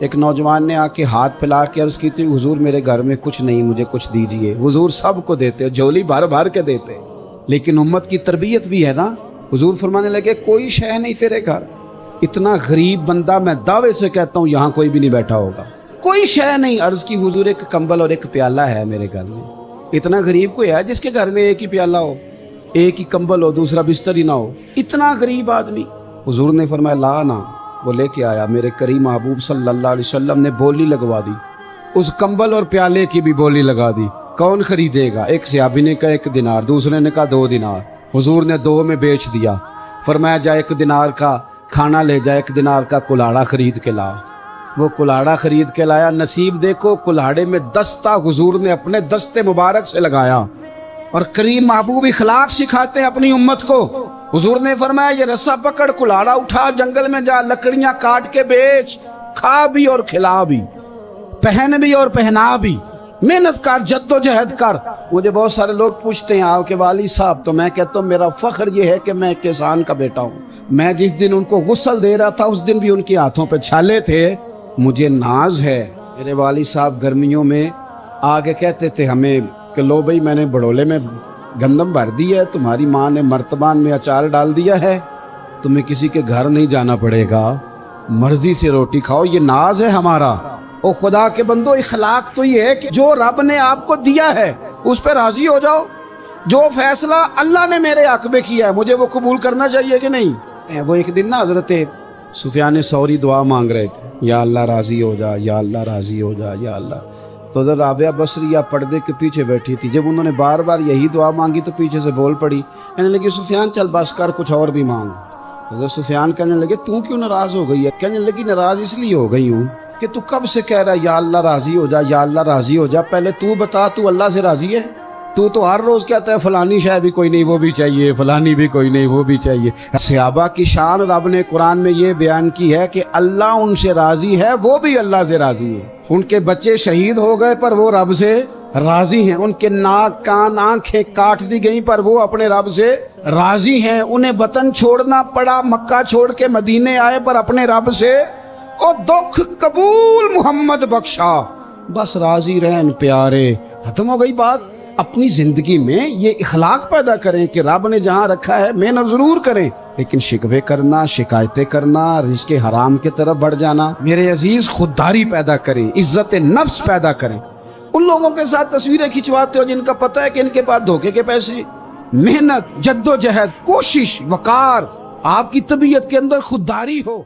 ایک نوجوان نے آ کے ہاتھ پھیلا کے عرض کی تھی حضور میرے گھر میں کچھ نہیں، مجھے کچھ دیجئے۔ حضور سب کو دیتے، جھولی بھر بھر کے دیتے، لیکن امت کی تربیت بھی ہے نا۔ حضور فرمانے لگے کوئی شے نہیں تیرے گھر، اتنا غریب بندہ میں دعوے سے کہتا ہوں یہاں کوئی بھی نہیں بیٹھا ہوگا، کوئی شے نہیں۔ عرض کی حضور ایک کمبل اور ایک پیالہ ہے میرے گھر میں۔ اتنا غریب کوئی ہے جس کے گھر میں ایک ہی پیالہ ہو، ایک ہی کمبل ہو، دوسرا بستر ہی نہ ہو؟ اتنا غریب آدمی۔ حضور نے فرمایا لا نا، وہ لے کے آیا۔ میرے کریم محبوب صلی اللہ علیہ وسلم نے بولی لگوا دی، اس کمبل اور پیالے کی بھی بولی لگا دی۔ کون خریدے گا؟ ایک صحابی نے کہا 1 دینار، دوسرے نے کہا 2 دینار۔ حضور نے 2 میں بیچ دیا۔ فرمایا جا 1 دینار کا کھانا لے جا، 1 دینار کا کلاڑا خرید کے لا۔ وہ کلاڑا خرید کے لایا۔ نصیب دیکھو کلاڑے میں دستہ حضور نے اپنے دستے مبارک سے لگایا۔ اور کریم محبوب اخلاق سکھاتے ہیں اپنی امت کو۔ حضور نے فرمایا یہ رسا پکڑ، کلاڑا اٹھا، جنگل میں جا، لکڑیاں کاٹ کے بیچ، کھا بھی اور کھلا بھی، پہن بھی اور پہنا بھی، محنت کر، جد و جہد کر۔ مجھے بہت سارے لوگ پوچھتے ہیں آپ کے والد صاحب، تو میں کہتا ہوں میرا فخر یہ ہے کہ میں ایک کسان کا بیٹا ہوں۔ میں جس دن ان کو غسل دے رہا تھا اس دن بھی ان کے ہاتھوں پہ چھالے تھے۔ مجھے ناز ہے، میرے والد صاحب گرمیوں میں آگے کہتے تھے ہمیں کہ لو بھائی میں نے بڑولے میں گندم بھر دی ہے، تمہاری ماں نے مرتبان میں اچار ڈال دیا ہے، تمہیں کسی کے گھر نہیں جانا پڑے گا، مرضی سے روٹی کھاؤ۔ یہ ناز ہے ہمارا۔ او خدا کے بندو، اخلاق تو یہ ہے کہ جو رب نے آپ کو دیا ہے اس پہ راضی ہو جاؤ۔ جو فیصلہ اللہ نے میرے حق میں کیا ہے مجھے وہ قبول کرنا چاہیے کہ نہیں؟ وہ ایک دن نا حضرت سفیان ثوری دعا مانگ رہے تھے، یا اللہ راضی ہو جا، یا اللہ راضی ہو جا، یا اللہ۔ تو حضرت رابعہ بصریہ پردے کے پیچھے بیٹھی تھی۔ جب انہوں نے بار بار یہی دعا مانگی تو پیچھے سے بول پڑی، کہنے لگی سفیان چل بس کر، کچھ اور بھی مانگ۔ حضرت سفیان کہنے لگے تو کیوں ناراض ہو گئی ہے؟ کہنے لگی ناراض اس لیے ہو گئی ہوں کہ تو کب سے کہہ رہا ہے یا اللہ راضی ہو جا، یا اللہ راضی ہو جا۔ پہلے تو بتا تو اللہ سے راضی ہے؟ تو ہر روز کہتا ہے فلانی شے بھی کوئی نہیں وہ بھی چاہیے، فلانی بھی کوئی نہیں وہ بھی چاہیے۔ صحابہ کی شان رب نے قرآن میں یہ بیان کی ہے کہ اللہ ان سے راضی ہے، وہ بھی اللہ سے راضی ہے۔ ان کے بچے شہید ہو گئے پر وہ رب سے راضی ہیں، ان کے ناک کان آنکھیں کاٹ دی گئیں پر وہ اپنے رب سے راضی ہیں۔ انہیں وطن چھوڑنا پڑا، مکہ چھوڑ کے مدینے آئے پر اپنے رب سے او دکھ قبول محمد بخشا، بس راضی رہن پیارے۔ ختم ہو گئی بات۔ اپنی زندگی میں یہ اخلاق پیدا کریں کہ رب نے جہاں رکھا ہے محنت ضرور کریں، لیکن شکوے کرنا، شکایتیں کرنا، رزق حرام کی طرف بڑھ جانا، میرے عزیز خودداری پیدا کریں، عزت نفس پیدا کریں۔ ان لوگوں کے ساتھ تصویریں کھنچواتے ہو جن کا پتہ ہے کہ ان کے پاس دھوکے کے پیسے۔ محنت، جد و جہد، کوشش، وقار، آپ کی طبیعت کے اندر خودداری ہو۔